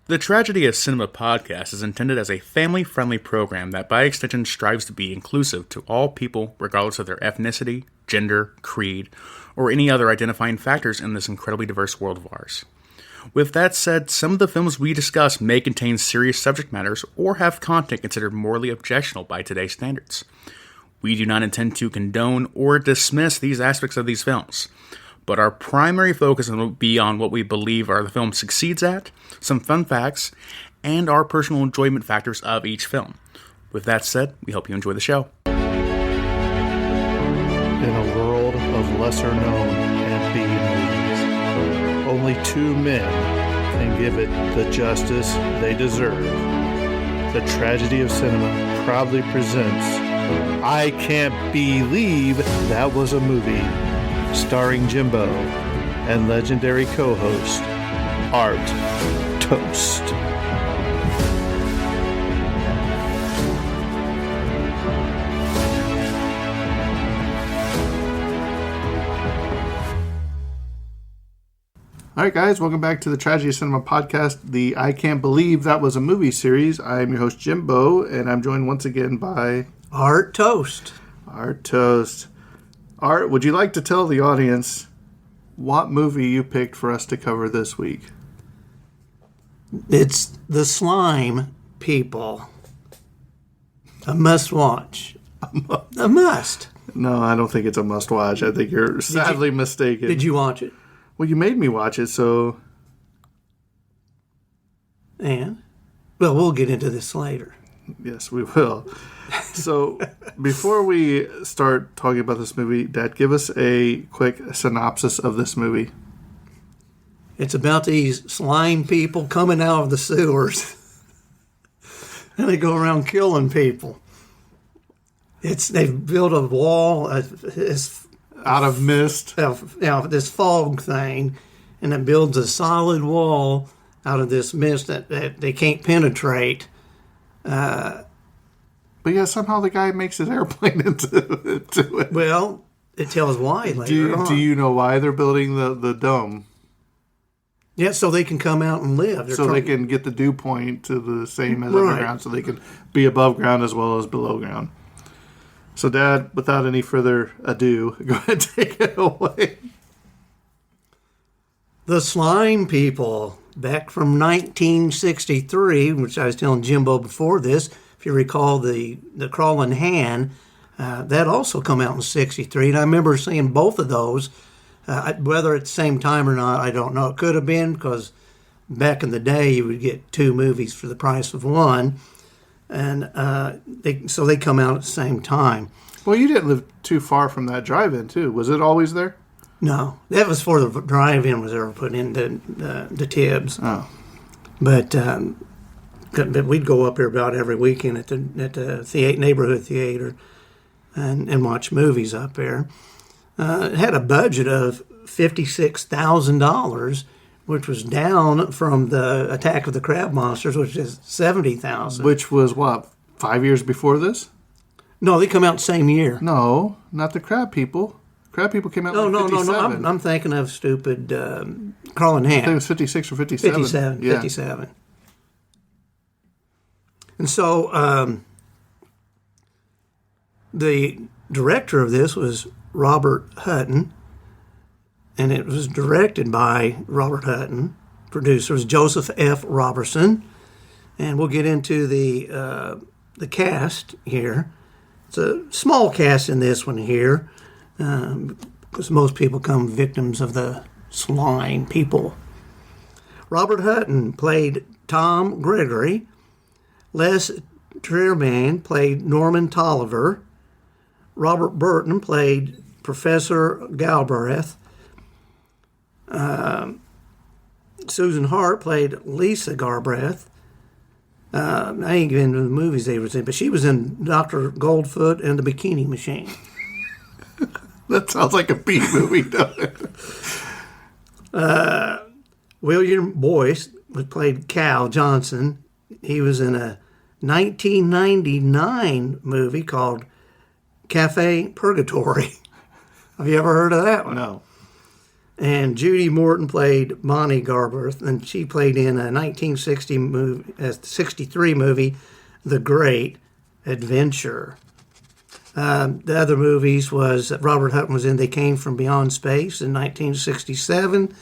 The Tragedy of Cinema podcast is intended as a family-friendly program that by extension strives to be inclusive to all people regardless of their ethnicity, gender, creed, or any other identifying factors in this incredibly diverse world of ours. With that said, some of the films we discuss may contain serious subject matters or have content considered morally objectionable by today's standards. We do not intend to condone or dismiss these aspects of these films, but our primary focus will be on what we believe the film succeeds at, some fun facts, and our personal enjoyment factors of each film. With that said, we hope you enjoy the show. In a world of lesser-known and B movies, only two men can give it the justice they deserve. The Tragedy of Cinema proudly presents I Can't Believe That Was a Movie, starring Jimbo and legendary co-host Art Toast. All right, guys, welcome back to the Tragedy of Cinema podcast, the I Can't Believe That Was a Movie series. I'm your host, Jimbo, and I'm joined once again by Art Toast. Art Toast. Art, would you like to tell the audience what movie you picked for us to cover this week? It's The Slime People. A must watch. A must. No, I don't think it's a must watch. I think you're sadly mistaken. Did you watch it? Well, you made me watch it, so... And? Well, we'll get into this later. Yes, we will. So, before we start talking about this movie, Dad, give us a quick synopsis of this movie. It's about these slime people coming out of the sewers. And they go around killing people. They've built a wall, Out of mist. This fog thing, and it builds a solid wall out of this mist that they can't penetrate. But yeah, somehow the guy makes his airplane into it. Well, it tells why later on. Do you know why they're building the dome? Yeah, so they can come out and live. They can get the dew point to the same as underground, so they can be above ground as well as below ground. So, Dad, without any further ado, go ahead and take it away. The Slime People, back from 1963, which I was telling Jimbo before this. If you recall the Crawling Hand, that also come out in 63. And I remember seeing both of those. Whether at the same time or not, I don't know. It could have been because back in the day you would get two movies for the price of one. And they come out at the same time. Well, you didn't live too far from that drive-in, too. Was it always there? No. That was for the drive-in was ever put into the Tibbs. Oh. But we'd go up there about every weekend at the neighborhood theater and watch movies up there. It had a budget of $56,000, which was down from the Attack of the Crab Monsters, which is $70,000. Which was, what, 5 years before this? No, they come out the same year. No, not the Crab People. Crab People came out in 57. No. I'm thinking of stupid Crawling Hand. I think it was 56 or 57. 57. And so the director of this was Robert Hutton, and it was directed by Robert Hutton. Producer was Joseph F. Robertson, and we'll get into the cast here. It's a small cast in this one here, because most people come victims of the Slime People. Robert Hutton played Tom Gregory. Les Tremayne played Norman Tolliver. Robert Burton played Professor Galbraith. Susan Hart played Lisa Galbraith. I ain't getting into the movies they was in, but she was in Dr. Goldfoot and the Bikini Machine. That sounds like a B movie, doesn't it? William Boyce played Cal Johnson. He was in a 1999 movie called Cafe Purgatory. Have you ever heard of that one? No. And Judy Morton played Bonnie Garworth, and she played in a 1963 movie, The Great Adventure. The other movies was that Robert Hutton was in They Came From Beyond Space in 1967,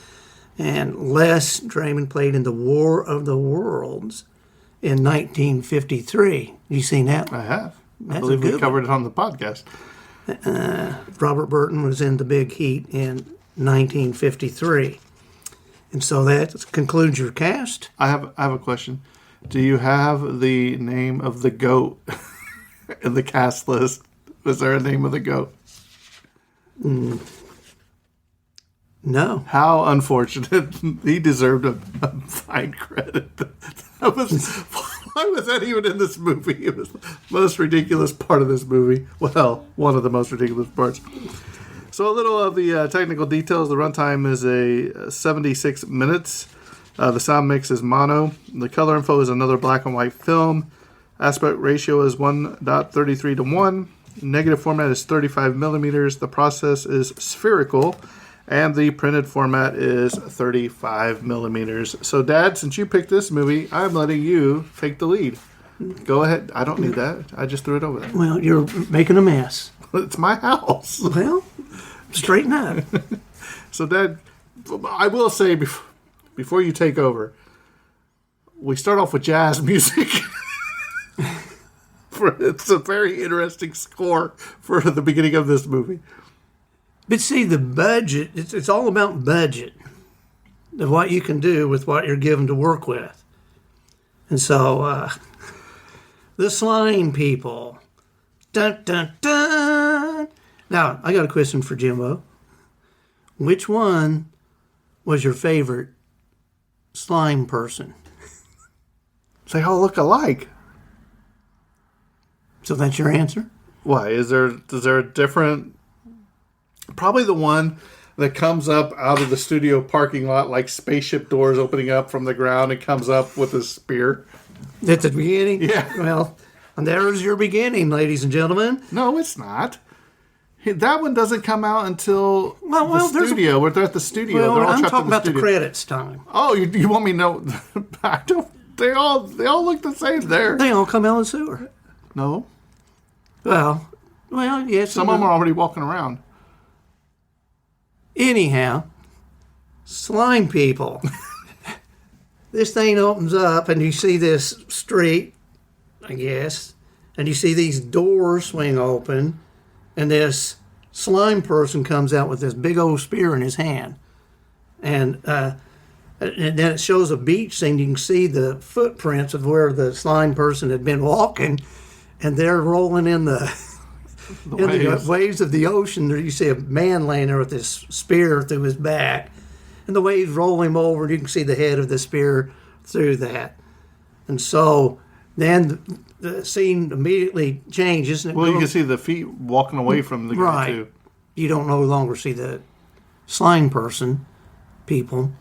and Les Draymond played in The War of the Worlds in 1953. You seen that? I have. I That's believe a we good covered it on the podcast. Robert Burton was in The Big Heat in 1953. And so that concludes your cast. I have a question. Do you have the name of the goat in the cast list? Was there a name of the goat? No. How unfortunate. He deserved a fine credit. Why was that even in this movie? It was the most ridiculous part of this movie. Well, one of the most ridiculous parts. So a little of the technical details. The runtime is a 76 minutes. The sound mix is mono. The color info is another black and white film. Aspect ratio is 1.33 to 1. Negative format is 35 millimeters. The process is spherical. And the printed format is 35 millimeters. So, Dad, since you picked this movie, I'm letting you take the lead. Go ahead. I don't need that. I just threw it over there. Well, you're making a mess. It's my house. Well, straighten up. So, Dad, I will say before you take over, we start off with jazz music. It's a very interesting score for the beginning of this movie. But see, the budget, it's all about budget of what you can do with what you're given to work with. And so, the slime people. Dun, dun, dun. Now, I got a question for Jimbo. Which one was your favorite slime person? They all look alike. So that's your answer? Why? Is there a different... Probably the one that comes up out of the studio parking lot like spaceship doors opening up from the ground and comes up with a spear. At the beginning? Yeah. Well, and there's your beginning, ladies and gentlemen. No, it's not. That one doesn't come out until Well, the studio. We're at the studio. Well, They're all I'm trapped talking in the about the studio. credits time. Oh, you want me to know? I don't. They all look the same there. They all come out of the sewer. No, Well, yes. some of them are already walking around. Anyhow, slime people. This thing opens up and you see this street, I guess, and you see these doors swing open, and this slime person comes out with this big old spear in his hand. And then it shows a beach scene. You can see the footprints of where the slime person had been walking, and they're rolling in the waves of the ocean. There you see a man laying there with this spear through his back, and the waves roll him over, and you can see the head of the spear through that. And so then the scene immediately changes. And Well, you can see the feet walking away from the guy Right. too. You don't no longer see the slime person, people,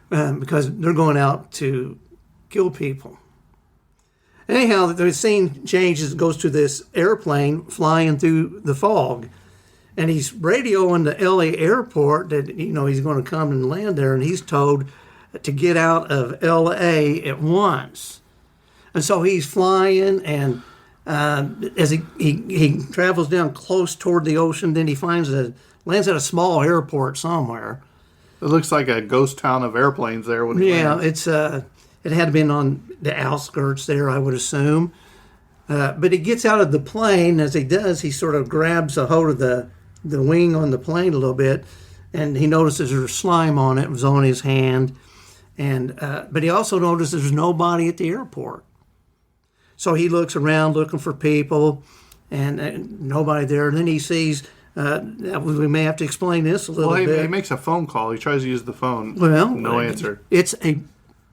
because they're going out to kill people. Anyhow, the scene changes, goes to this airplane flying through the fog. And he's radioing the LA airport that, he's going to come and land there. And he's told to get out of LA at once. And so he's flying, and as he travels down close toward the ocean, then he lands at a small airport somewhere. It looks like a ghost town of airplanes there. When he lands. It had been on the outskirts there, I would assume. But he gets out of the plane. As he does, he sort of grabs a hold of the wing on the plane a little bit, and he notices there's slime on it. It was on his hand. But he also notices there's nobody at the airport. So he looks around looking for people, and nobody there. And then he sees, we may have to explain this a little bit. He makes a phone call. He tries to use the phone. Well, no answer. It's a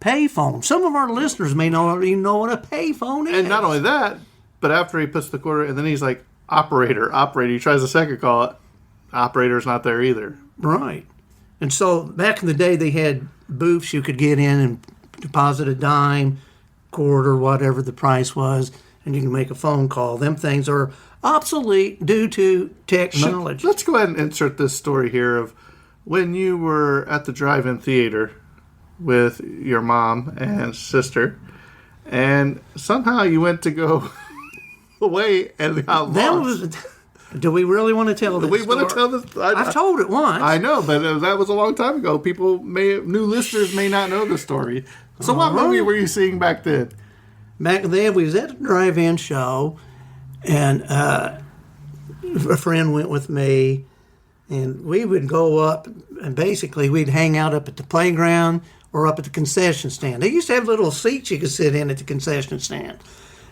payphone. Some of our listeners may not even know what a payphone is. And not only that, but after he puts the quarter, and then he's like, operator. He tries a second call. Operator's not there either. Right. And so back in the day, they had booths you could get in and deposit a dime, quarter, whatever the price was, and you can make a phone call. Them things are obsolete due to technology. Let's go ahead and insert this story here of when you were at the drive-in theater with your mom and sister, and somehow you went to go away and got That lost. was. Do we really want to tell this? We want to story? tell this. I've told it once. I know, but that was a long time ago. New listeners may not know the story. So what movie were you seeing back then? Back then, we was at a drive-in show, and a friend went with me, and we would go up, and basically we'd hang out up at the playground or up at the concession stand. They used to have little seats you could sit in at the concession stand,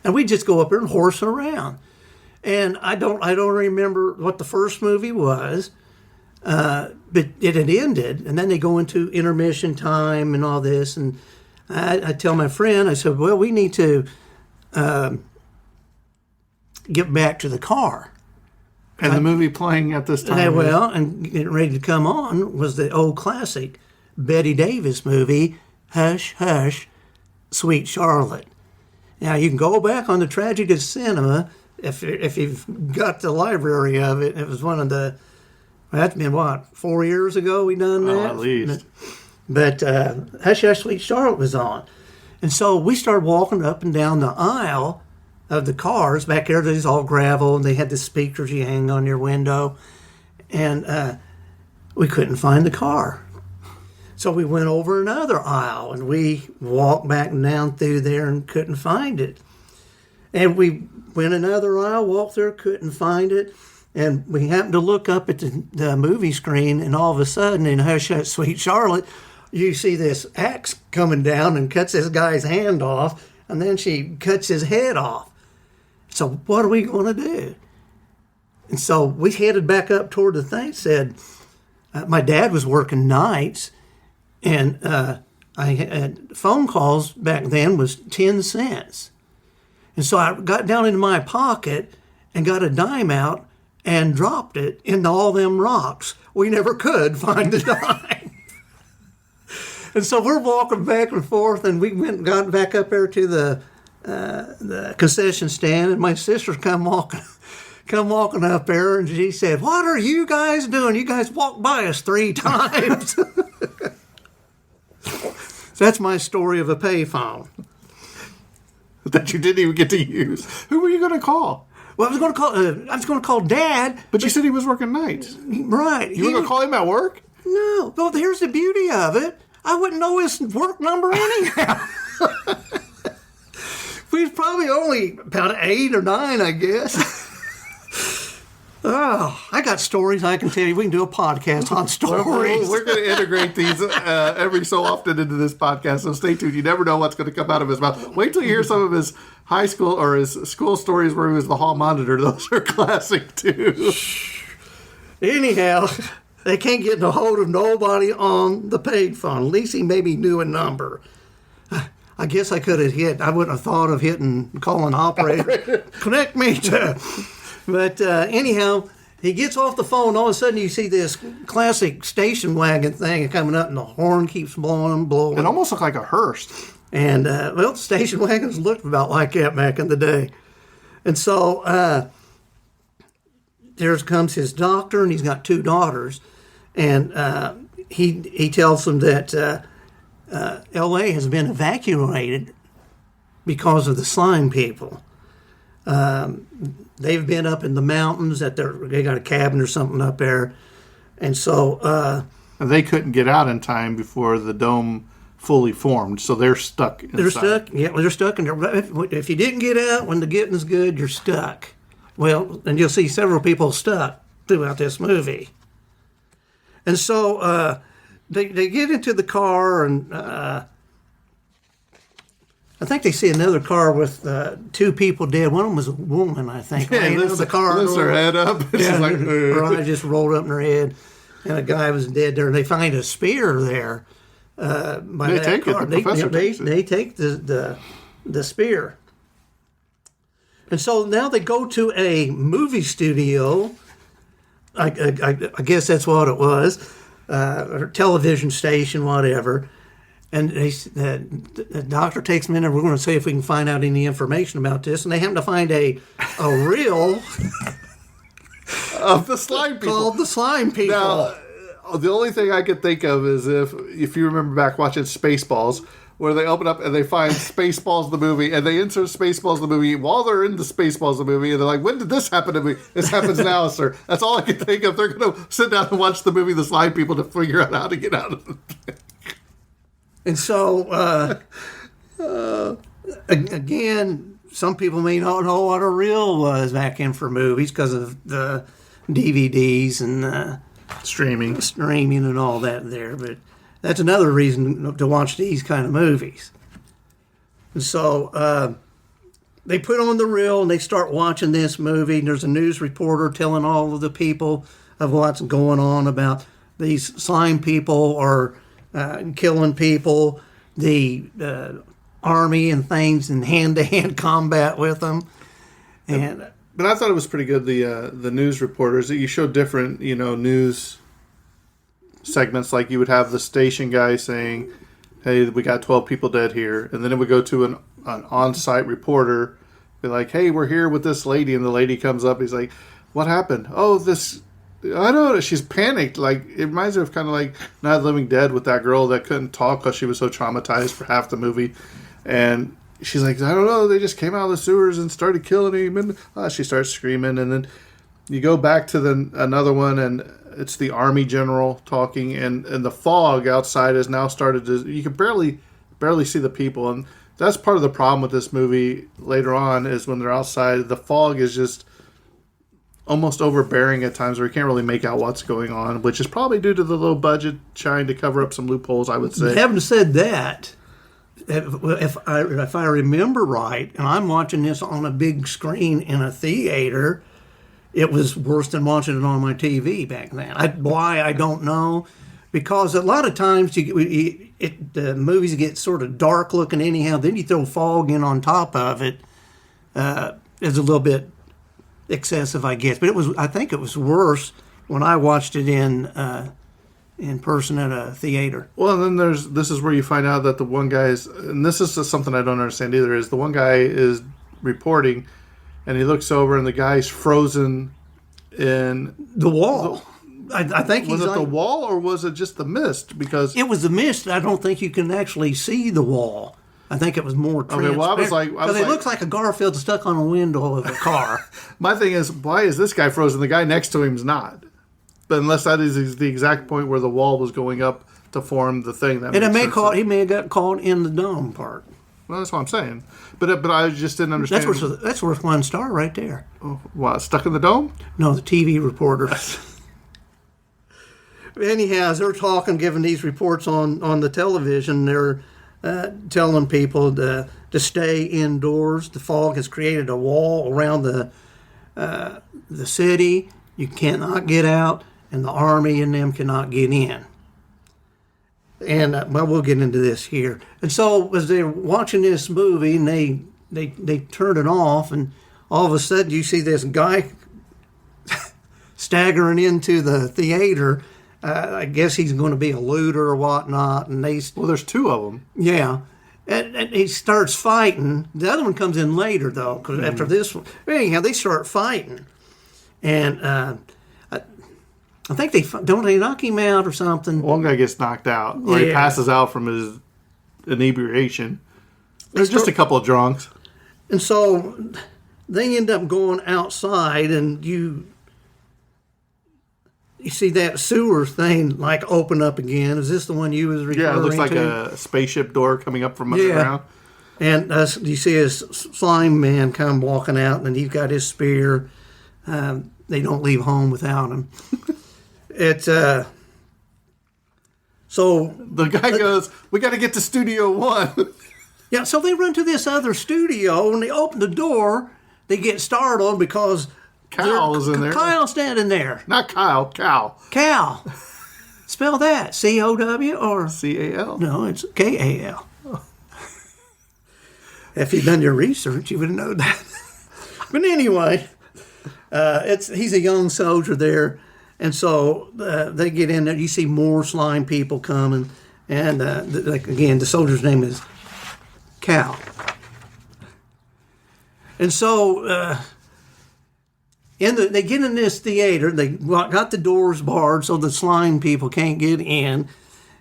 and we'd just go up there and horse around. And I don't remember what the first movie was, but it had ended, and then they go into intermission time and all this, and I tell my friend, I said, well, we need to get back to the car. And the movie playing at this time. And getting ready to come on was the old classic Betty Davis movie, Hush, Hush, Sweet Charlotte. Now, you can go back on the Tragedy of Cinema if you've got the library of it. It was one of the, that's been, 4 years ago we done that? Oh, at least. But Hush, Hush, Sweet Charlotte was on. And so we started walking up and down the aisle of the cars. Back there, there's all gravel, and they had the speakers you hang on your window. And we couldn't find the car. So we went over another aisle, and we walked back down through there and couldn't find it. And we went another aisle, walked there, couldn't find it. And we happened to look up at the movie screen, and all of a sudden, in Hush, Hush, Sweet Charlotte, you see this axe coming down and cuts this guy's hand off, and then she cuts his head off. So what are we going to do? And so we headed back up toward the thing, said, my dad was working nights, and I had phone calls back then was 10 cents. And so I got down into my pocket and got a dime out and dropped it into all them rocks. We never could find the dime. And so we're walking back and forth, and we went and got back up there to the concession stand, and my sister come walking up there, and she said, "What are you guys doing? You guys walked by us 3 times." So that's my story of a payphone. That you didn't even get to use. Who were you going to call? Well, I was going to call Dad. But you said he was working nights. Right. You were going to call him at work? No. Well, here's the beauty of it. I wouldn't know his work number anyhow. We was probably only about 8 or 9, I guess. Oh, I got stories I can tell you. We can do a podcast on stories. We're going to integrate these every so often into this podcast, so stay tuned. You never know what's going to come out of his mouth. Wait till you hear some of his high school or his school stories where he was the hall monitor. Those are classic, too. Anyhow, they can't get a hold of nobody on the paid phone. At least he maybe knew a number. I guess I could have I wouldn't have thought of call an operator. Connect me to... But anyhow, he gets off the phone. All of a sudden, you see this classic station wagon thing coming up, and the horn keeps blowing and blowing. It almost looked like a hearse. And, the station wagons looked about like that back in the day. And so there comes his doctor, and he's got 2 daughters. And he tells them that L.A. has been evacuated because of the slime people. They've been up in the mountains they got a cabin or something up there. And so... and they couldn't get out in time before the dome fully formed, so they're stuck inside. They're stuck. Yeah, they're stuck in there. If you didn't get out when the getting's good, you're stuck. Well, and you'll see several people stuck throughout this movie. And so they get into the car, and I think they see another car with 2 people dead. One of them was a woman, I think. Yeah, lifts her head up. Yeah, She's like, her eyes just rolled up in her head, and a guy was dead there. And they find a spear there. By that take it. car. The professor takes it. They take the spear. And so now they go to a movie studio. I guess that's what it was, or television station, whatever. And the doctor takes them in there. We're going to see if we can find out any information about this. And they happen to find a reel Of the slime people. called The Slime People. Now, the only thing I could think of is if you remember back watching Spaceballs, where they open up and they find Spaceballs the movie, and they insert Spaceballs the movie while they're in the Spaceballs the movie, and they're like, when did this happen to me? This happens now, sir. That's all I can think of. They're going to sit down and watch the movie The Slime People to figure out how to get out of it. And so, again, some people may not know what a reel was back in for movies because of the DVDs and Streaming. streaming and all that there. But that's another reason to watch these kind of movies. And so they put on the reel and they start watching this movie. And there's a news reporter telling all of the people of what's going on about these slime people are killing people, the army and things in hand-to-hand combat with them. And But I thought it was pretty good. The news reporters, you showed different news segments. Like you would have the station guy saying, "Hey, we got 12 people dead here," and then it would go to an on-site reporter, be like, "Hey, we're here with this lady," and the lady comes up. He's like, "What happened?" "Oh, this." I don't know. She's panicked. Like it reminds me of kind of like Night of the Living Dead with that girl that couldn't talk because she was so traumatized for half the movie, and she's like, "I don't know. They just came out of the sewers and started killing him." And she starts screaming, and then you go back to another one, and it's the army general talking, and the fog outside has now started to. You can barely see the people, and that's part of the problem with this movie. Later on, is when they're outside, the fog is just almost overbearing at times, where you can't really make out what's going on, which is probably due to the low budget trying to cover up some loopholes, I would say. having said that, if I remember right, and I'm watching this on a big screen in a theater, it was worse than watching it on my TV back then. Why, I don't know. Because a lot of times the movies get sort of dark looking anyhow, then you throw fog in on top of it. It's a little bit excessive, I guess. But I think it was worse when I watched it in person at a theater. Well, and then this is where you find out that the one guy is, and this is just something I don't understand either, is the one guy is reporting, and he looks over, and the guy's frozen in The wall. I think was he's it the wall or was it just the mist? Because It was the mist. I don't think you can actually see the wall. I think it was more transparent. well, I was like- because it looks like a Garfield stuck on a window of a car. my thing is, why is this guy frozen? The guy next to him's not. But unless that is the exact point where the wall was going up to form the thing. That And makes sense. he may have got caught in the dome part. Well, that's what I'm saying. But I just didn't understand. That's worth 1 star right there. What, stuck in the dome? No, the TV reporter. Anyhow, as they're talking, giving these reports on the television, they're telling people to stay indoors. The fog has created a wall around the city. You cannot get out, and the army and them cannot get in. And well, we'll get into this here. And so, as they're watching this movie, and they turn it off, and all of a sudden you see this guy staggering into the theater. I guess he's going to be a looter or whatnot, and Well, there's two of them. yeah. And he starts fighting. The other one comes in later, though, because after this one. Anyhow, they start fighting. And I think don't they knock him out or something? One guy gets knocked out, or he Yeah. passes out from his inebriation. There's just a couple of drunks. And so they end up going outside, and you see that sewer thing like open up again. Is this the one you was referring to? Yeah, it looks like a spaceship door coming up from underground. And you see his slime man come walking out, and he's got his spear. They don't leave home without him. It's so The guy goes, "We got to get to Studio One." yeah. So they run to this other studio, and they open the door. They get startled because Cal is in there. Kyle's standing there. Not Kyle, Cal. Cal. Spell that. C-O-W or C-A-L. no? It's K-A-L. If you'd done your research, you would know that. But anyway, he's a young soldier there, and so they get in there. You see more slime people coming, And again, the soldier's name is Cal. And so they get in this theater. They got the doors barred so the slime people can't get in.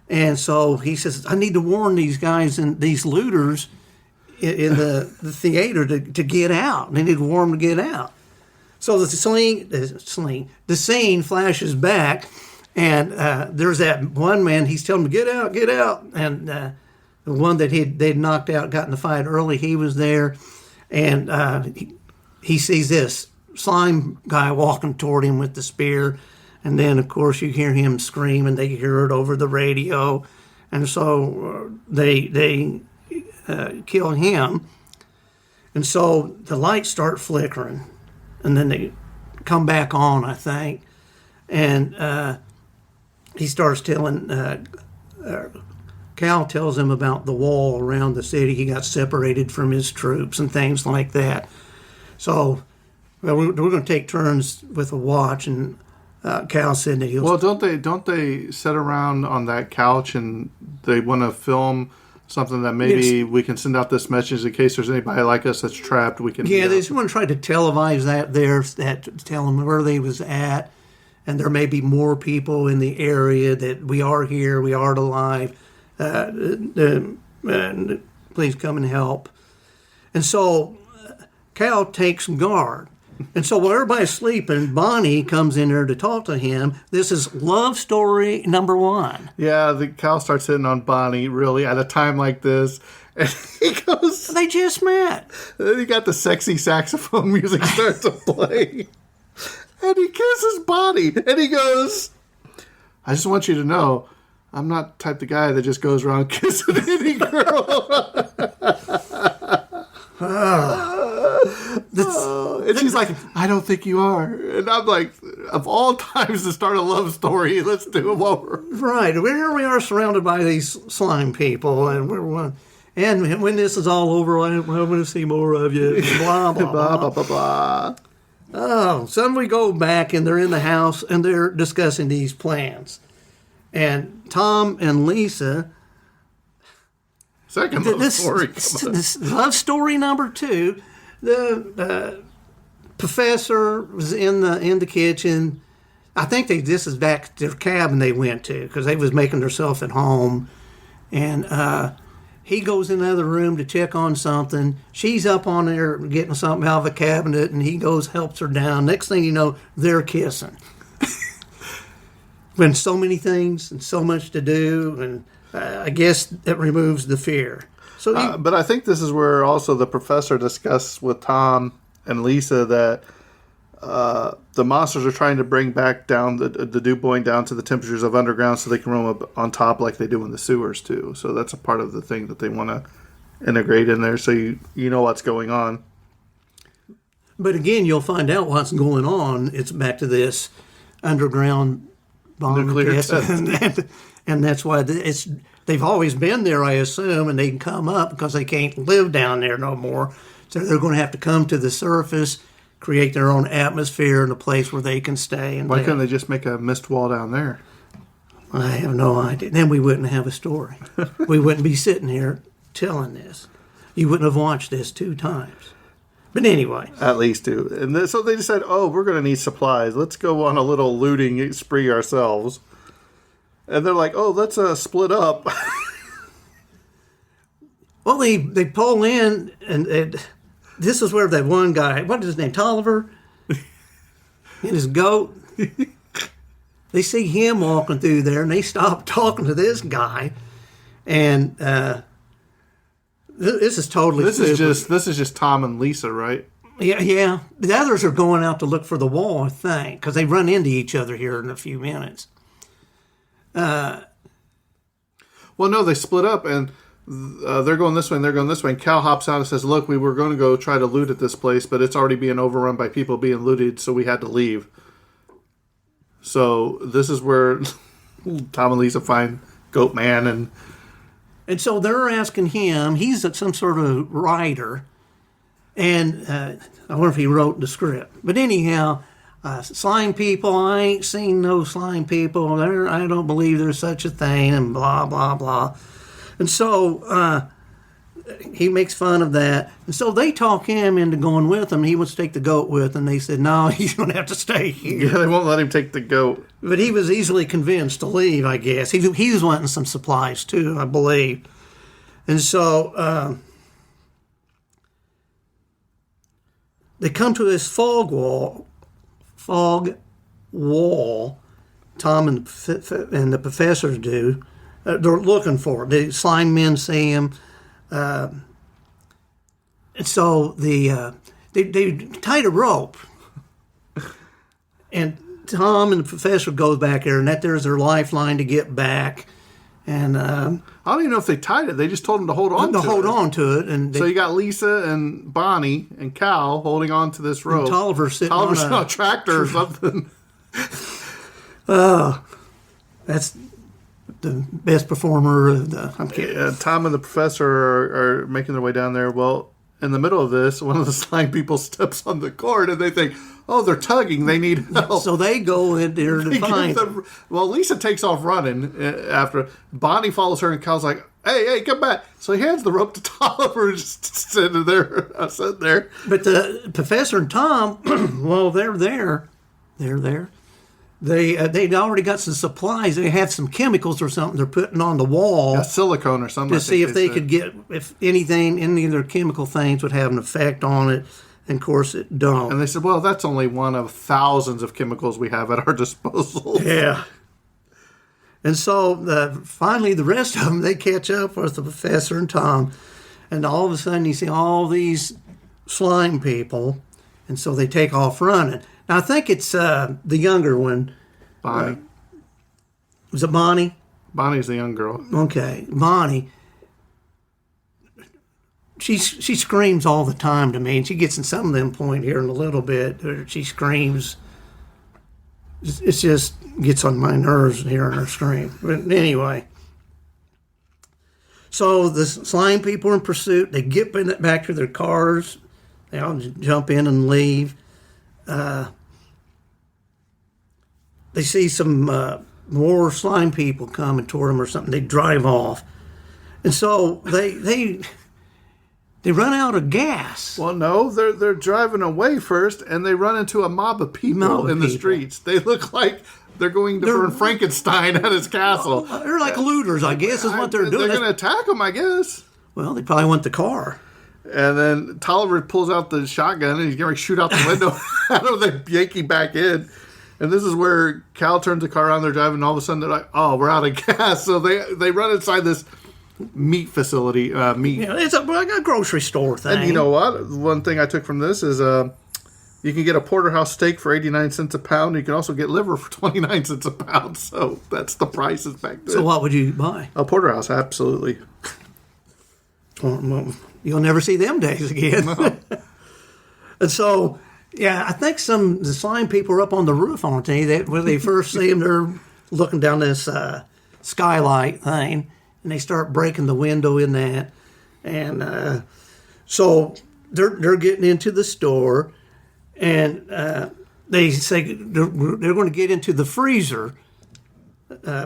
And so he says, I need to warn these guys and these looters in the theater to get out. They need to warn them to get out. So the scene flashes back, and there's that one man. He's telling them, get out. And the one that they'd knocked out, got in the fight early, he was there. And he sees this slime guy walking toward him with the spear. And then, of course, you hear him scream, and they hear it over the radio. And so they kill him. And so the lights start flickering. And then they come back on, I think. And he starts telling, Cal tells him about the wall around the city. He got separated from his troops and things like that. So we're going to take turns with a watch, and Cal said that he'll... Well, don't they sit around on that couch and they want to film something that maybe we can send out this message in case there's anybody like us that's trapped? We can. Yeah, they just want to try to televise that tell them where they was at, and there may be more people in the area that we are here, we are alive. Please come and help. And so Cal takes guard. And so while everybody's sleeping, Bonnie comes in there to talk to him. This is love story number 1. Yeah, the Cal starts hitting on Bonnie really at a time like this. And he goes... They just met. Then he got the sexy saxophone music starts to play. And he kisses Bonnie. And he goes, I just want you to know, I'm not the type of guy that just goes around kissing any girl. And she's like, I don't think you are. And I'm like, of all times to start a love story, let's do them over. Right. Here we are surrounded by these slime people, and and when this is all over, I want to see more of you. Blah, blah, blah. Blah, blah, blah. Oh, so we go back, and they're in the house, and they're discussing these plans. And Tom and Lisa... Second love story. This love story number 2. The professor was in the kitchen. I think this is back to their cabin they went to because they was making themselves at home. And he goes in another room to check on something. She's up on there getting something out of a cabinet, and he goes, helps her down. Next thing you know, they're kissing. When so many things and so much to do, and I guess it removes the fear. So, but I think this is where also the professor discussed with Tom and Lisa that the monsters are trying to bring back down the dew point down to the temperatures of underground so they can roam up on top like they do in the sewers too. So that's a part of the thing that they want to integrate in there so you know what's going on. But again, you'll find out what's going on. It's back to this underground bomb nuclear test. And that's why they've always been there, I assume, and they can come up because they can't live down there no more. So they're going to have to come to the surface, create their own atmosphere and a place where they can stay. And why couldn't they just make a mist wall down there? I have no idea. Then we wouldn't have a story. We wouldn't be sitting here telling this. You wouldn't have watched this 2 times. But anyway. At least 2. And so they decided, we're going to need supplies. Let's go on a little looting spree ourselves. And they're like, let's split up. Well, they pull in, and this is where that one guy, what is his name, Tolliver? And his goat. They see him walking through there, and they stop talking to this guy. And this is totally This is just Tom and Lisa, right? Yeah. The others are going out to look for the wall, I think, because they run into each other here in a few minutes. Well, no, they split up, and they're going this way and they're going this way. And Cal hops out and says, look, we were going to go try to loot at this place, but it's already being overrun by people being looted, so we had to leave. So this is where Tom and Lisa find Goat Man. And so they're asking him, he's some sort of writer, and I wonder if he wrote the script. But anyhow, slime people, I ain't seen no slime people. I don't believe there's such a thing, and blah, blah, blah. And so he makes fun of that. And so they talk him into going with them. He wants to take the goat with them. They said, no, he's going to have to stay here. Yeah, they won't let him take the goat. But he was easily convinced to leave, I guess. He was wanting some supplies, too, I believe. And so they come to this fog wall. Tom and the professors do. They're looking for it. The slime men see him. And so they tied a rope. And Tom and the professor goes back there, and there's their lifeline to get back. And I don't even know if they tied it. They just told him to hold on to it. And so you got Lisa and Bonnie and Cal holding on to this rope. Tolliver's sitting on on a tractor or something. That's the best performer of the... I'm kidding. Tom and the professor are making their way down there. Well, in the middle of this, one of the slime people steps on the cord, and they think, oh, they're tugging. They need help. So they go in there to find them. Well, Lisa takes off running after. Bonnie follows her, and Cal's like, hey, come back. So he hands the rope to Tolliver, just sitting there. But the professor and Tom, well, they're there. They'd already got some supplies. They have some chemicals or something they're putting on the wall. Silicone or something. To see if they could get, if anything, any of their chemical things would have an effect on it. And of course it don't. And they said, well, that's only one of thousands of chemicals we have at our disposal. Yeah. And so finally the rest of them, they catch up with the professor and Tom. And all of a sudden you see all these slime people. And so they take off running. Now I think it's the younger one. Bonnie. Was it Bonnie? Bonnie's the young girl. Okay. Bonnie. She screams all the time to me, and she gets in some of them point here in a little bit. She screams. It just gets on my nerves hearing her scream. But anyway, so the slime people are in pursuit. They get back to their cars. They all jump in and leave. They see some more slime people coming toward them or something. They drive off, and so they run out of gas. Well, no, they're driving away first, and they run into a mob of people in the streets. They look like they're going to burn Frankenstein at his castle. They're like looters, I guess, is what they're doing. They're going to attack him, I guess. Well, they probably want the car. And then Tolliver pulls out the shotgun, and he's going to shoot out the window. I don't know, they yank him back in. And this is where Cal turns the car around, they're driving, and all of a sudden they're like, oh, we're out of gas. So they run inside this meat facility. It's like a grocery store thing. And you know what? One thing I took from this is you can get a porterhouse steak for 89 cents a pound. You can also get liver for 29 cents a pound. So that's the prices back then. So what would you buy? A porterhouse, absolutely. Well, you'll never see them days again. No. And so, yeah, I think the slime people are up on the roof, aren't they? When they first see them, they're looking down this skylight thing. And they start breaking the window in that. And so they're getting into the store. And they say they're going to get into the freezer,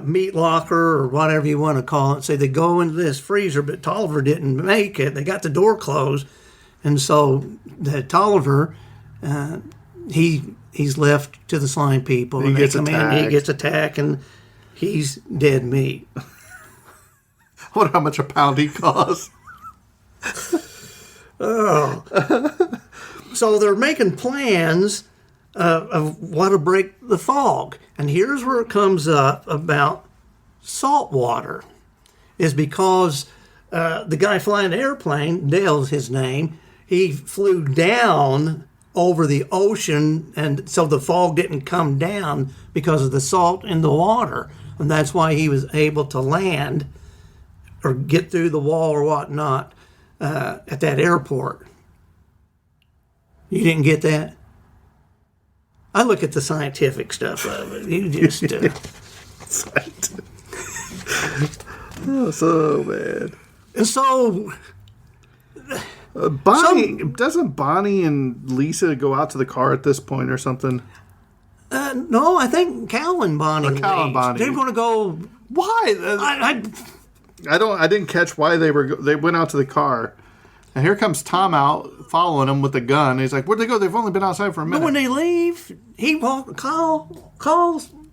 meat locker or whatever you want to call it. Say they go into this freezer, but Tolliver didn't make it. They got the door closed. And so Tolliver, he's left to the slime people. He gets attacked, and he's dead meat. I wonder how much a pound he costs. Oh. So they're making plans of what to break the fog. And here's where it comes up about salt water. Is because the guy flying the airplane, Dale's his name, he flew down over the ocean, and so the fog didn't come down because of the salt in the water. And that's why he was able to land or get through the wall or whatnot at that airport. You didn't get that? I look at the scientific stuff of it. You just... Oh, so bad. And so... Doesn't Bonnie and Lisa go out to the car at this point or something? No, I think Cal and Bonnie. Cal and leaves. Bonnie. They're going to go. Why? I I didn't catch why they went out to the car. And here comes Tom out following him with a gun. He's like, "Where'd they go? They've only been outside for a But minute." when they leave,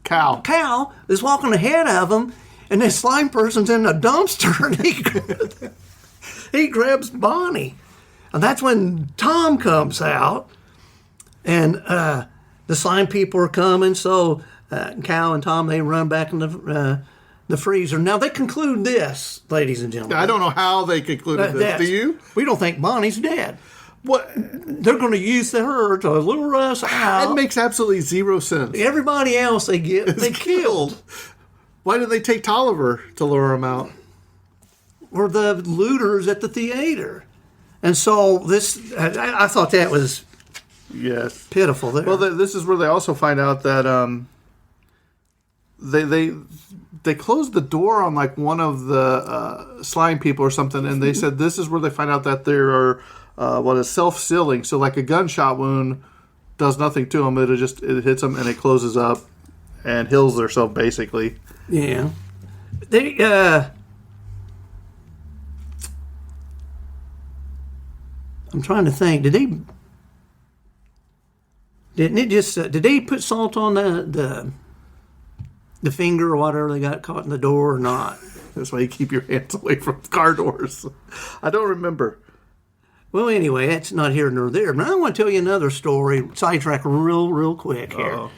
Cal is walking ahead of him, and this slime person's in a dumpster, and he grabs Bonnie. And that's when Tom comes out, and the slime people are coming, so Cal and Tom, they run back in the freezer. Now, they conclude this, ladies and gentlemen. I don't know how they concluded this. Do you? We don't think Bonnie's dead. What? They're going to use her to lure us out. It makes absolutely zero sense. Everybody else they killed. Why did they take Tolliver to lure him out? Were the looters at the theater. And so this, I thought that was Yes. pitiful there. Well, this is where they also find out that they closed the door on like one of the slime people or something, and they said this is where they find out that there are what is self-sealing. So like a gunshot wound does nothing to them; it hits them and it closes up and heals themselves basically. Yeah. They, I'm trying to think. Did they put salt on the finger or whatever they got caught in the door or not? That's why you keep your hands away from car doors. I don't remember. Well, anyway, that's not here nor there. But I want to tell you another story. Sidetrack real quick here.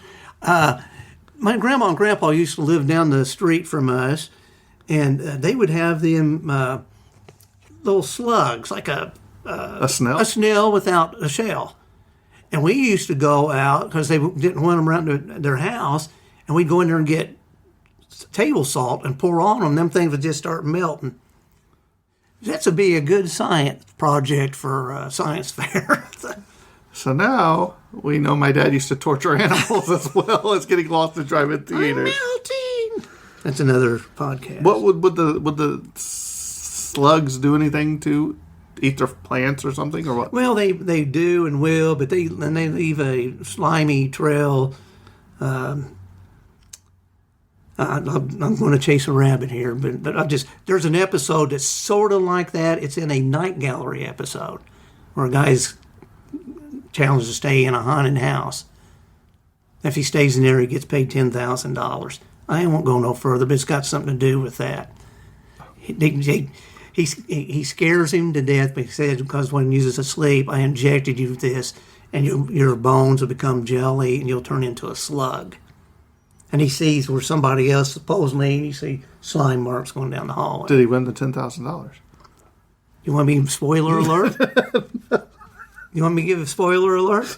My grandma and grandpa used to live down the street from us, and they would have them little slugs, like a snail? A snail without a shell. And we used to go out, because they didn't want them around their house, and we'd go in there and get table salt and pour on them. Them things would just start melting. That would be a good science project for science fair. So now we know my dad used to torture animals as well as getting lost in drive-in theaters. I'm melting. That's another podcast. What would the slugs do anything to eat their plants or something or what? Well, they do and will, but they leave a slimy trail. I'm going to chase a rabbit here, but there's an episode that's sort of like that. It's in a Night Gallery episode where a guy's challenged to stay in a haunted house. If he stays in there, he gets paid $10,000. I won't go no further, but it's got something to do with that. He scares him to death, but he says, because when he was asleep, I injected you with this, and your bones will become jelly, and you'll turn into a slug. And he sees where somebody else supposedly, and you see slime marks going down the hallway. Did he win the $10,000? You want me to spoiler alert? You want me to give a spoiler alert?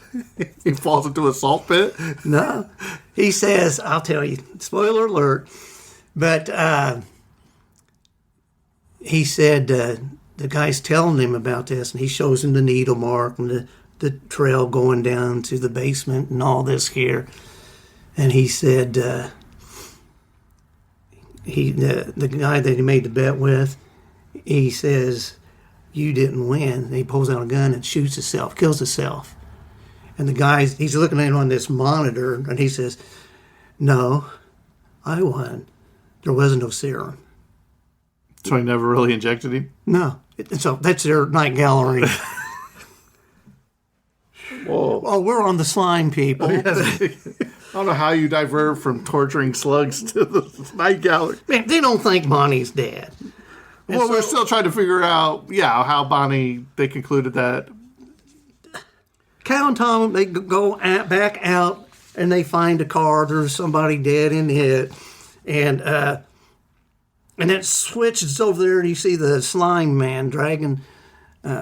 He falls into a salt pit? No. He says, I'll tell you, spoiler alert. But he said the guy's telling him about this, and he shows him the needle mark and the trail going down to the basement and all this here. And he said, the guy that he made the bet with, he says, you didn't win. And he pulls out a gun and shoots himself, kills himself. And the guy, he's looking at him on this monitor, and he says, no, I won. There was no serum. So he never really injected him? No. So that's their Night Gallery. Whoa. Oh, we're on the slime people. I don't know how you divert from torturing slugs to the Night Gallery. Man, they don't think Bonnie's dead. And Well, so- we're still trying to figure out, how Bonnie, they concluded that. Cal and Tom, they go back out and they find a car. There's somebody dead in it. And it switches over there and you see the slime man dragging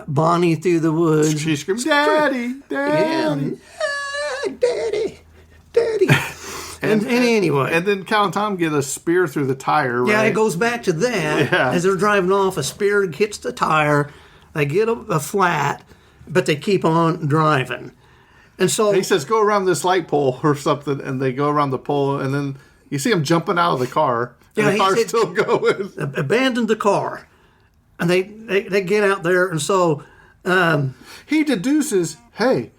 Bonnie through the woods. She screams, Daddy, Daddy. Yeah. Daddy. And anyway. And then Cal and Tom get a spear through the tire, right? Yeah, it goes back to that. Yeah. As they're driving off, a spear hits the tire. They get a flat, but they keep on driving. And so He says, go around this light pole or something, and they go around the pole, and then you see him jumping out of the car, and Yeah, the he car's said- still going. abandoned the car. And they get out there, and so He deduces, hey,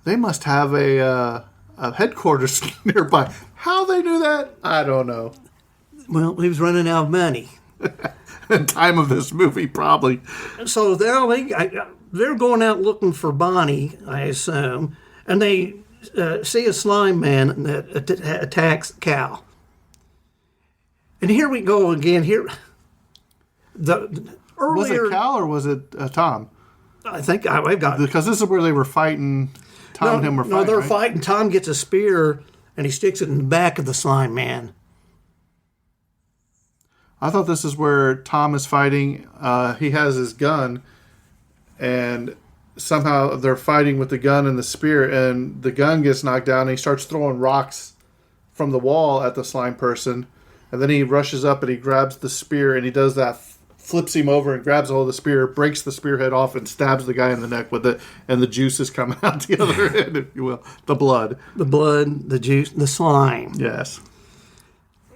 they must have a a headquarters nearby. How they knew that, I don't know. Well, he was running out of money. The time of this movie, probably. So they're going out looking for Bonnie, I assume, and they see a slime man that attacks Cal. And here we go again. Here, Was it Cal or was it Tom? I think I've got Because this is where they were fighting. Tom and him were fighting. No, they're right? fighting. Tom gets a spear and he sticks it in the back of the slime man. I thought this is where Tom is fighting. He has his gun, and somehow they're fighting with the gun and the spear, and the gun gets knocked down, and he starts throwing rocks from the wall at the slime person, and then he rushes up and he grabs the spear, and he does that, flips him over and grabs hold of the spear, breaks the spearhead off, and stabs the guy in the neck with it, and the juices come out the other end, if you will. The blood. The blood, the juice, the slime. Yes.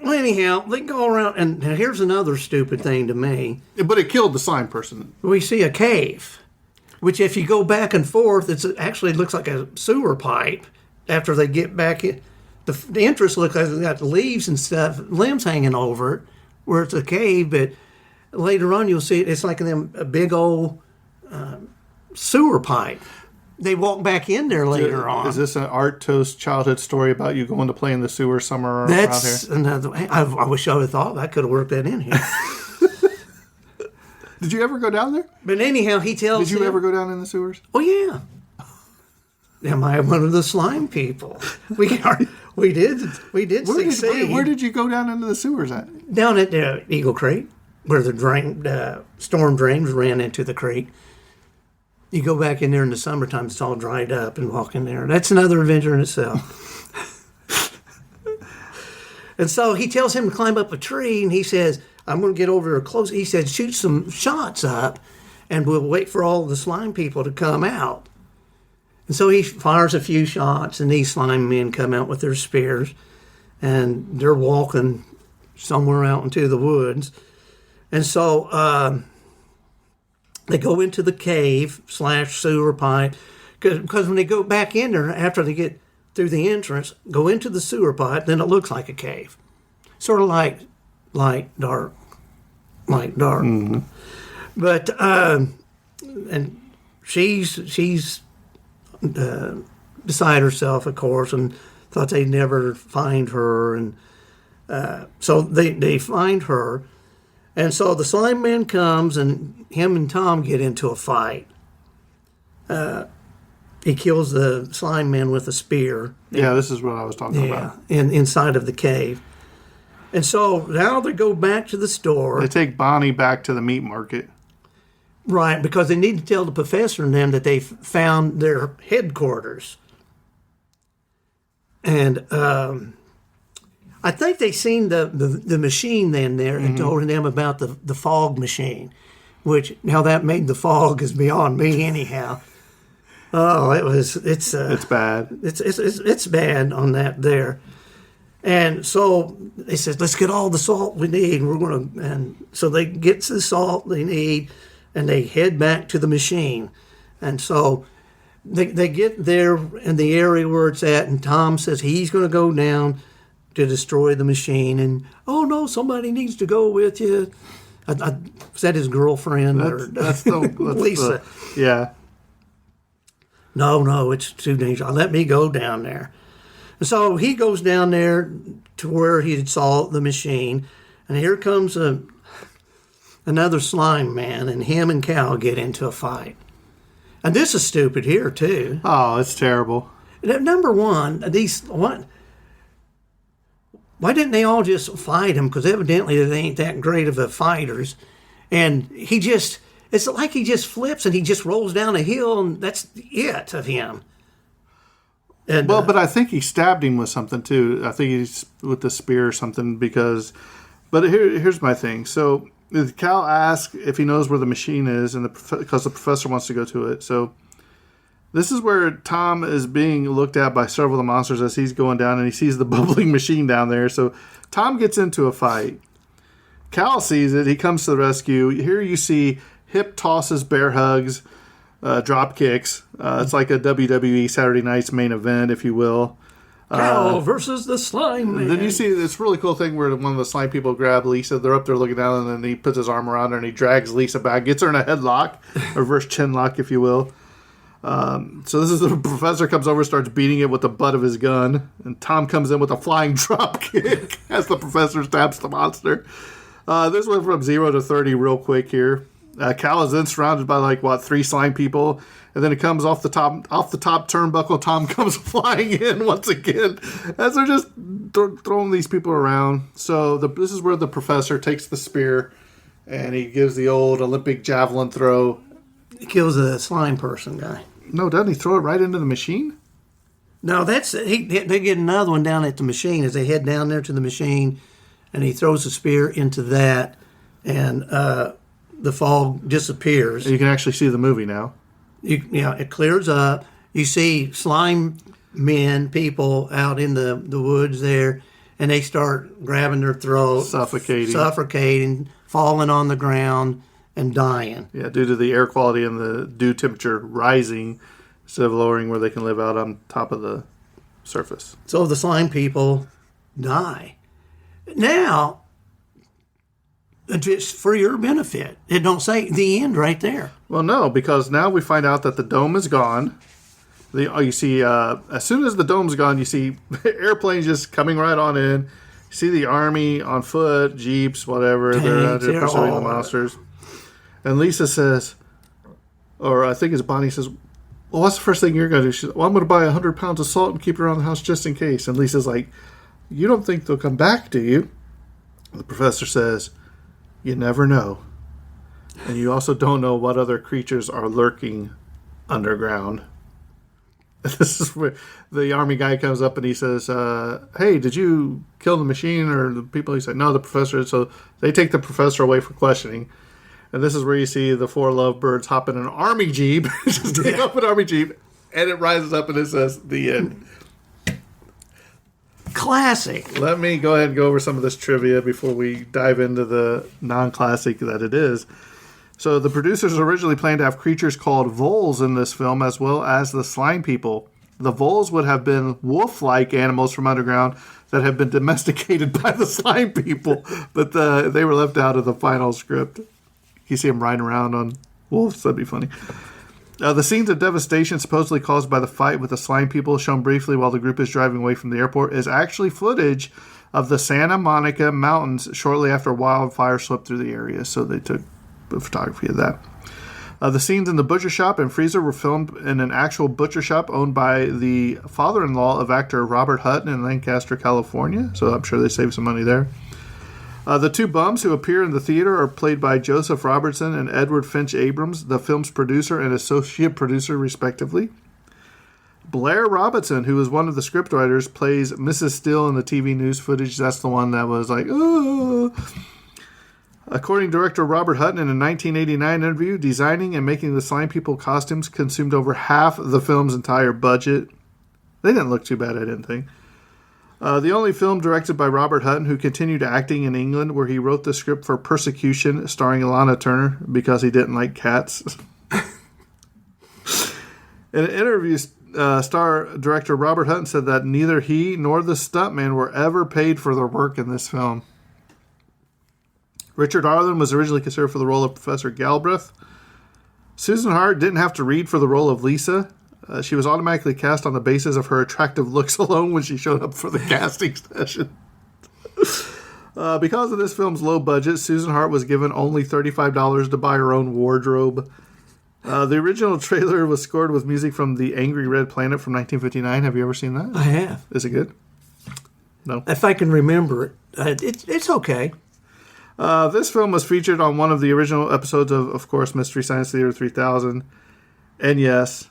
Well, anyhow, they go around, and now here's another stupid thing to me. But it killed the slime person. We see a cave, which if you go back and forth, it actually looks like a sewer pipe after they get back in. The entrance looks like it's got leaves and stuff, limbs hanging over it, where it's a cave, but later on you'll see it's like a big old sewer pipe. They walk back in there later on. Is this an Art Toast childhood story about you going to play in the sewer somewhere That's around here? another. I wish I would have thought I could have worked that in here. Did you ever go down there? But anyhow, he tells Did you him, ever go down in the sewers? Oh yeah. Am I one of the slime people? We did succeed. Where did you go down into the sewers at? Down at the Eagle Creek, where the storm drains ran into the creek. You go back in there in the summertime, it's all dried up, and walk in there. That's another adventure in itself. And so he tells him to climb up a tree, and he says, I'm going to get over there close. He said, shoot some shots up, and we'll wait for all the slime people to come out. And so he fires a few shots, and these slime men come out with their spears, and they're walking somewhere out into the woods. And so they go into the cave / sewer pipe, because when they go back in there, after they get through the entrance, go into the sewer pipe, then it looks like a cave. Sort of like dark. Mm-hmm. But, and she's beside herself, of course, and thought they'd never find her. And so they find her. And so the slime man comes, and him and Tom get into a fight. He kills the slime man with a spear. Yeah, this is what I was talking about. Inside of the cave. And so now they go back to the store. They take Bonnie back to the meat market. Right, because they need to tell the professor and them that they found their headquarters. And I think they seen the machine then there and told them about the fog machine, which how that made the fog is beyond me anyhow. Oh, it's bad. It's bad on that there. And so they said, let's get all the salt we need. And so they get the salt they need, and they head back to the machine. And so they get there in the area where it's at, and Tom says he's going to go down to destroy the machine. And, oh, no, somebody needs to go with you. Was that his girlfriend? That's Lisa. Yeah. No, it's too dangerous. Let me go down there. And so he goes down there to where he saw the machine, and here comes another slime man, and him and Cal get into a fight. And this is stupid here, too. Oh, it's terrible. Number one, why didn't they all just fight him? Because evidently they ain't that great of a fighters. And it's like he just flips and he just rolls down a hill, and that's it of him. And, but I think he stabbed him with something too. I think he's with the spear or something but here's my thing. So Cal asks if he knows where the machine is, and because the professor wants to go to it. So this is where Tom is being looked at by several of the monsters as he's going down, and he sees the bubbling machine down there. So Tom gets into a fight. Cal sees it. He comes to the rescue. Here you see hip tosses, bear hugs, drop kicks. It's like a WWE Saturday Night's main event, if you will. Cow versus the slime man. Then you see this really cool thing where one of the slime people grab Lisa. They're up there looking down, and then he puts his arm around her and he drags Lisa back, gets her in a headlock, reverse chin lock, if you will. So this is the professor comes over, starts beating it with the butt of his gun, and Tom comes in with a flying drop kick as the professor stabs the monster. This went from 0 to 30 real quick here. Cal is then surrounded by 3 slime people, and then it comes off the top turnbuckle. Tom comes flying in once again as they're just throwing these people around. So this is where the professor takes the spear and he gives the old Olympic javelin throw. He kills the slime person guy. No, doesn't he throw it right into the machine? No, they get another one down at the machine as they head down there to the machine, and he throws the spear into that, and the fog disappears. You can actually see the movie now. It clears up. You see slime men, people out in the woods there, and they start grabbing their throats, suffocating, falling on the ground, and dying. Yeah, due to the air quality and the dew temperature rising instead of lowering where they can live out on top of the surface. So the slime people die. Now, just for your benefit, it don't say the end right there. Well, no, because now we find out that the dome is gone. You see, as soon as the dome's gone, you see airplanes just coming right on in. You see the army on foot, jeeps, whatever. They're pursuing the monsters. And Lisa says, or I think it's Bonnie says, well, what's the first thing you're going to do? She says, well, I'm going to buy 100 pounds of salt and keep it around the house just in case. And Lisa's like, you don't think they'll come back, do you? The professor says, you never know. And you also don't know what other creatures are lurking underground. This is where the army guy comes up and he says, hey, did you kill the machine or the people? He's like, no, the professor. So they take the professor away for questioning. And this is where you see the 4 lovebirds hop in an army jeep. Just take up an army jeep. And it rises up and it says, the end. Classic. Let me go ahead and go over some of this trivia before we dive into the non-classic that it is. So the producers originally planned to have creatures called voles in this film as well as the slime people. The voles would have been wolf-like animals from underground that have been domesticated by the slime people, but they were left out of the final script. You see them riding around on wolves. That'd be funny. The scenes of devastation supposedly caused by the fight with the slime people shown briefly while the group is driving away from the airport is actually footage of the Santa Monica Mountains shortly after wildfire swept through the area. So they took the photography of that. The scenes in the butcher shop and freezer were filmed in an actual butcher shop owned by the father-in-law of actor Robert Hutton in Lancaster, California. So I'm sure they saved some money there. The 2 bums who appear in the theater are played by Joseph Robertson and Edward Finch Abrams, the film's producer and associate producer, respectively. Blair Robinson, who is one of the scriptwriters, plays Mrs. Steele in the TV news footage. That's the one that was like, oh. According to director Robert Hutton in a 1989 interview, designing and making the slime people costumes consumed over half the film's entire budget. They didn't look too bad, I didn't think. The only film directed by Robert Hutton, who continued acting in England, where he wrote the script for Persecution, starring Alana Turner, because he didn't like cats. In an interview, star director Robert Hutton said that neither he nor the stuntman were ever paid for their work in this film. Richard Arlen was originally considered for the role of Professor Galbraith. Susan Hart didn't have to read for the role of Lisa. She was automatically cast on the basis of her attractive looks alone when she showed up for the casting session. Because of this film's low budget, Susan Hart was given only $35 to buy her own wardrobe. The original trailer was scored with music from The Angry Red Planet from 1959. Have you ever seen that? I have. Is it good? No. If I can remember it, it's okay. This film was featured on one of the original episodes of course, Mystery Science Theater 3000. And yes,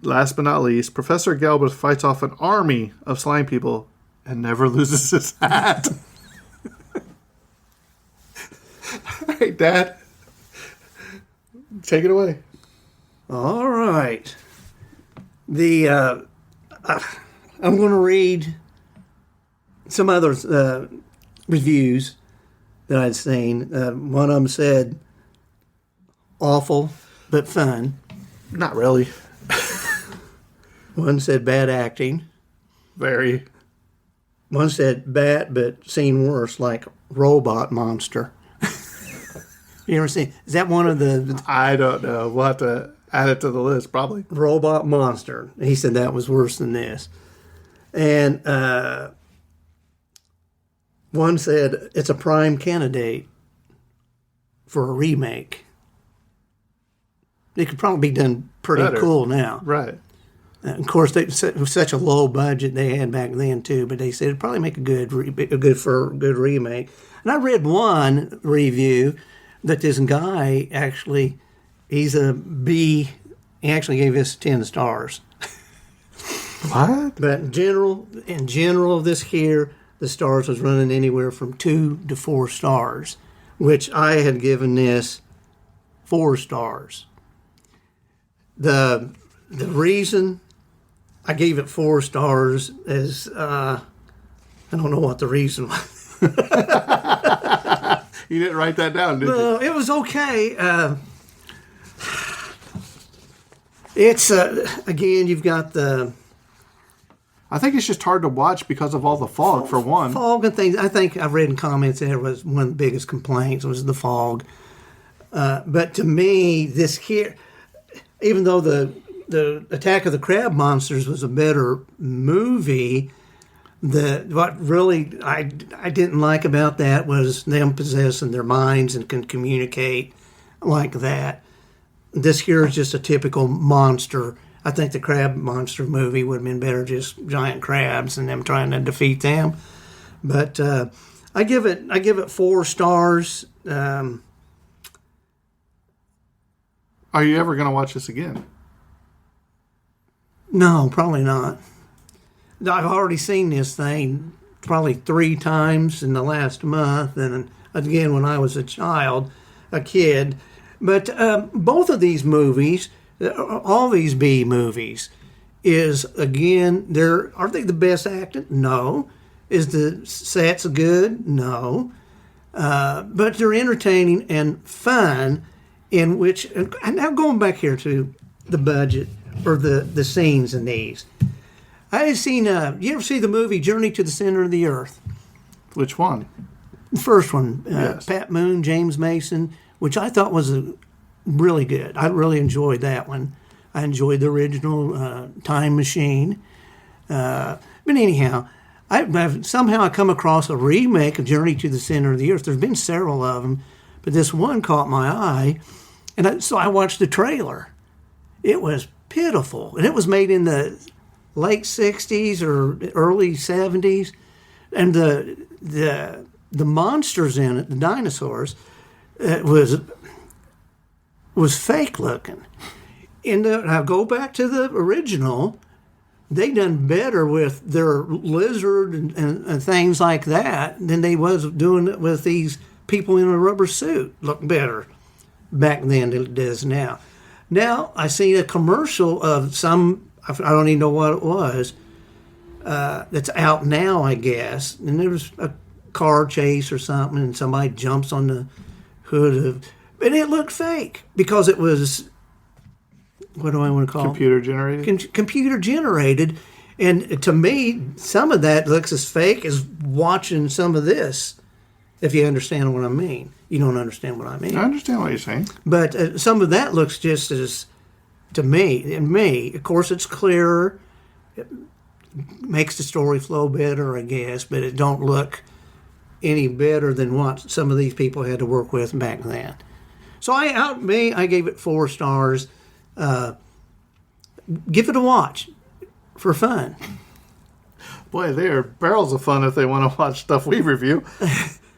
last but not least, Professor Galbraith fights off an army of slime people and never loses his hat. All right, Dad. Take it away. All right. I'm going to read some other reviews that I'd seen. One of them said, awful, but fun. Not really. One said bad acting. Very. One said bat, but seen worse, like robot monster. You ever seen? Is that one of the I don't know. We'll have to add it to the list, probably. robot monster? He said that was worse than this. And one said it's a prime candidate for a remake. It could probably be done pretty Better. cool now. Right. Of course, it was such a low budget they had back then too. But they said it'd probably make a good remake. And I read one review that this guy actually, he's a B. He actually gave this 10 stars. What? But in general, this here, the stars was running anywhere from 2 to 4 stars, which I had given this 4 stars. The reason I gave it 4 stars is I don't know what the reason was. You didn't write that down, did you? Well, it was okay. It's again, you've got the I think it's just hard to watch because of all the fog, for one. fog and things. I think I've read in comments there was one of the biggest complaints was the fog. But to me, this here, even though the Attack of the Crab Monsters was a better movie, what really I didn't like about that was them possessing their minds and can communicate like that. This here is just a typical monster. I think the Crab Monster movie would have been better, just giant crabs and them trying to defeat them. But I give it 4 stars. Are you ever going to watch this again? No, probably not. I've already seen this thing probably 3 times in the last month, and again when I was a kid. But both of these movies, all these B movies, is again, are they the best acted? No. Is the sets good? No. But they're entertaining and fun. In which, and now going back here to the budget or the scenes in these, I had seen. You ever see the movie Journey to the Center of the Earth? Which one? The first one, Yes. Pat Moon, James Mason, which I thought was really good. I really enjoyed that one. I enjoyed the original Time Machine. But anyhow, I've somehow come across a remake of Journey to the Center of the Earth. There's been several of them, but this one caught my eye, and so I watched the trailer. It was pitiful, and it was made in the late 60s or early 70s, and the monsters in it, the dinosaurs, was fake looking. And now go back to the original, they done better with their lizard and things like that than they was doing it with these people in a rubber suit. Look better back then than it does now. Now I see a commercial of some, I don't even know what it was, that's out now, I guess. And there was a car chase or something, and somebody jumps on the hood of, and it looked fake because it was, what do I want to call it? Computer generated? Computer generated. And to me, some of that looks as fake as watching some of this, if you understand what I mean. You don't understand what I mean. I understand what you're saying. But some of that looks just as, to me, of course it's clearer, it makes the story flow better, I guess, but it don't look any better than what some of these people had to work with back then. So I gave it 4 stars. Give it a watch for fun. Boy, they are barrels of fun if they want to watch stuff we review.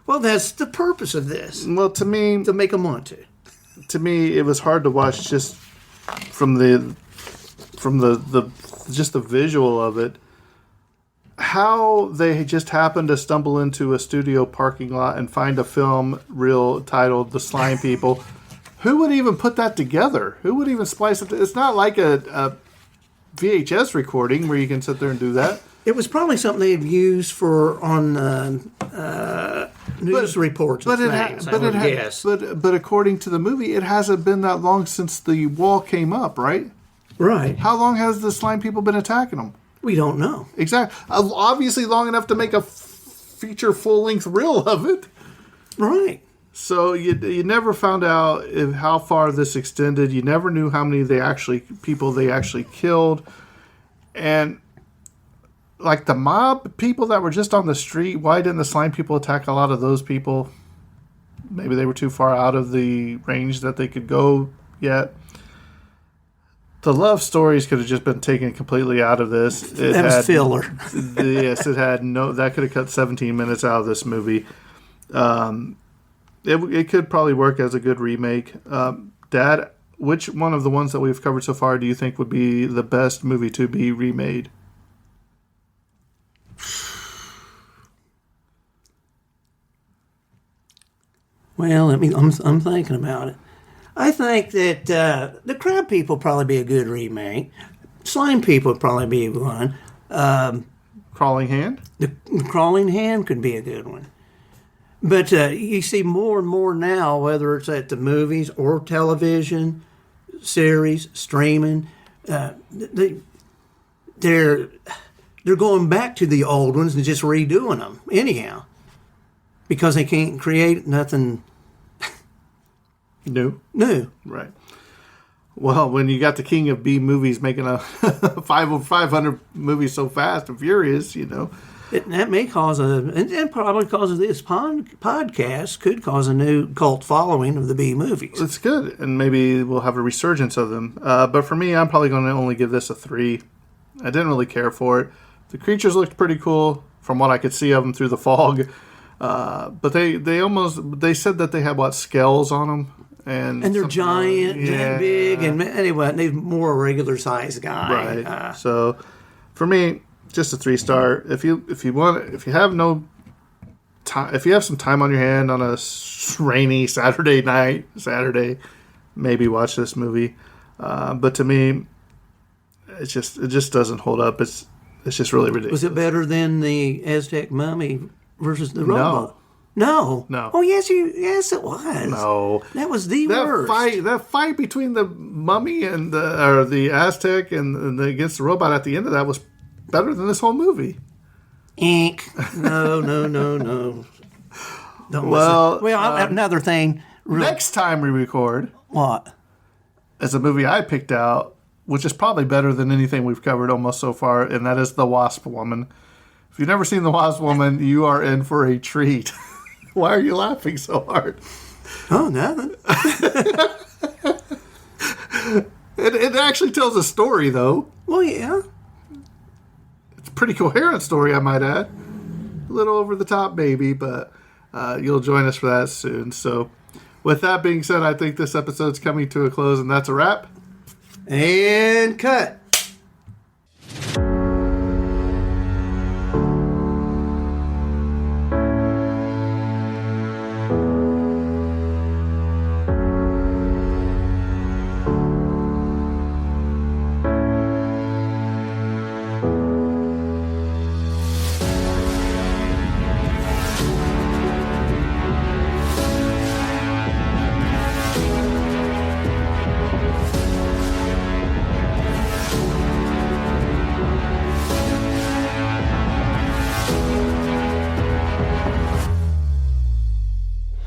Well, that's the purpose of this, Well, to me, to make them want to. it was hard to watch just from the just the visual of it. How they just happened to stumble into a studio parking lot and find a film reel titled "The Slime People." Who would even put that together? Who would even splice it? It's not like a VHS recording where you can sit there and do that. It was probably something they've used on news reports and things, I would guess. But according to the movie, it hasn't been that long since the wall came up, right? Right. How long has the slime people been attacking them? We don't know. Exactly. Obviously long enough to make a feature full-length reel of it. Right. So you never found out how far this extended. You never knew how many people they actually killed. And like the mob people that were just on the street, why didn't the slime people attack a lot of those people? Maybe they were too far out of the range that they could go yet. The love stories could have just been taken completely out of this. That was filler. Yes, it had no. That could have cut 17 minutes out of this movie. It could probably work as a good remake. Dad, which one of the ones that we've covered so far do you think would be the best movie to be remade? Well, I'm thinking about it. I think that the Crab People probably be a good remake. Slime People would probably be one. Crawling Hand? The Crawling Hand could be a good one. But you see more and more now, whether it's at the movies or television, series, streaming, they're going back to the old ones and just redoing them anyhow, because they can't create nothing new. Right. Well, when you got the king of B movies making a 500 movies so fast and furious, That may cause and probably because of this podcast, could cause a new cult following of the B movies. It's good, and maybe we'll have a resurgence of them. But for me, I'm probably going to only give this a 3. I didn't really care for it. The creatures looked pretty cool from what I could see of them through the fog. But they said that they had scales on them. And they're giant and big, and anyway, they're more a regular sized guy. Right. So, for me, just a 3-star. If you have some time on your hand on a rainy Saturday, maybe watch this movie. But to me, it just doesn't hold up. It's just really ridiculous. Was it better than the Aztec Mummy versus the Robot? No. No. Oh, yes, it was. No. That was the worst. That fight between the mummy and the Aztec and against the robot at the end of that was better than this whole movie. Ink. No. Don't well, another thing. Next time we record, what? is a movie I picked out, which is probably better than anything we've covered almost so far, and that is The Wasp Woman. If you've never seen The Wasp Woman, you are in for a treat. Why are you laughing so hard? Oh, nothing. It actually tells a story, though. Well, yeah. It's a pretty coherent story, I might add. A little over the top, maybe, but you'll join us for that soon. So, with that being said, I think this episode's coming to a close, and that's a wrap. And cut.